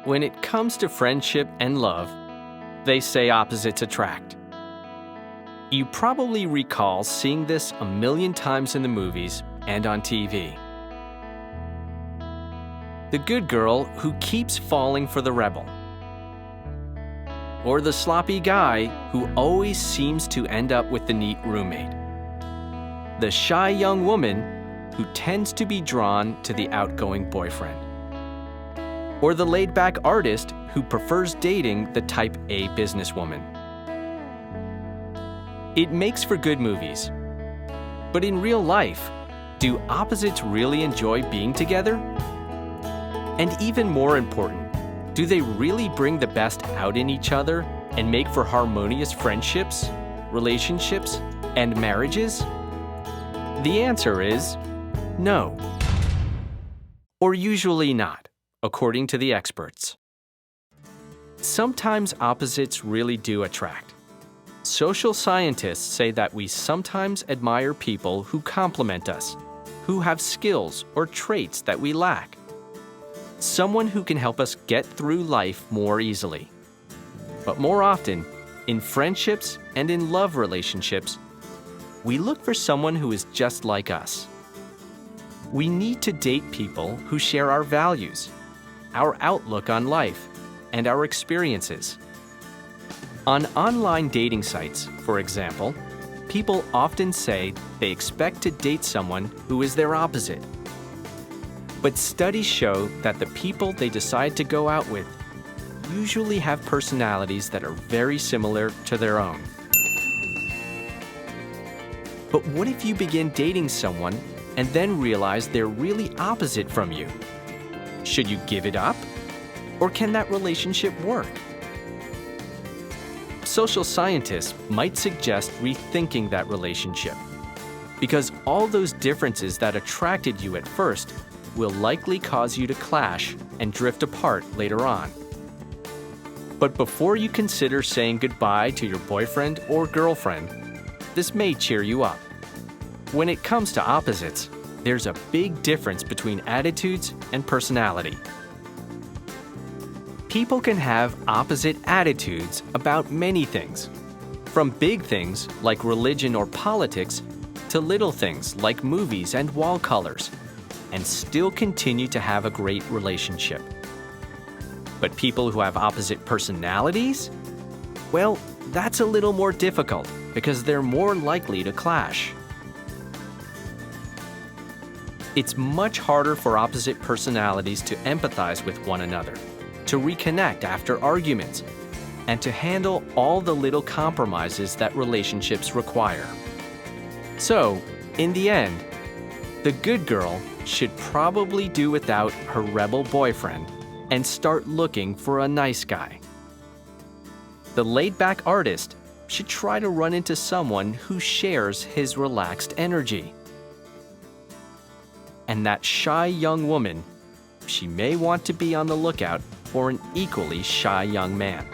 When it comes to friendship and love, they say opposites attract. You probably recall seeing this a million times in the movies and on TV. The good girl who keeps falling for the rebel. Or the sloppy guy who always seems to end up with the neat roommate. The shy young woman who tends to be drawn to the outgoing boyfriend. Or the laid-back artist who prefers dating the type A businesswoman. It makes for good movies. But in real life, do opposites really enjoy being together? And even more important, do they really bring the best out in each other and make for harmonious friendships, relationships, and marriages? The answer is no. Or usually not, according to the experts. Sometimes opposites really do attract. Social scientists say that we sometimes admire people who complement us, who have skills or traits that we lack. Someone who can help us get through life more easily. But more often, in friendships and in love relationships, we look for someone who is just like us. We need to date people who share our values, our outlook on life, and our experiences. On online dating sites, for example, people often say they expect to date someone who is their opposite. But studies show that the people they decide to go out with usually have personalities that are very similar to their own. But what if you begin dating someone and then realize they're really opposite from you? Should you give it up? Or can that relationship work? Social scientists might suggest rethinking that relationship, because all those differences that attracted you at first will likely cause you to clash and drift apart later on. But before you consider saying goodbye to your boyfriend or girlfriend, this may cheer you up. When it comes to opposites, there's a big difference between attitudes and personality. People can have opposite attitudes about many things, from big things like religion or politics to little things like movies and wall colors, and still continue to have a great relationship. But people who have opposite personalities? Well, that's a little more difficult because they're more likely to clash. It's much harder for opposite personalities to empathize with one another, to reconnect after arguments, and to handle all the little compromises that relationships require. So, in the end, the good girl should probably do without her rebel boyfriend and start looking for a nice guy. The laid-back artist should try to run into someone who shares his relaxed energy. And that shy young woman, she may want to be on the lookout for an equally shy young man.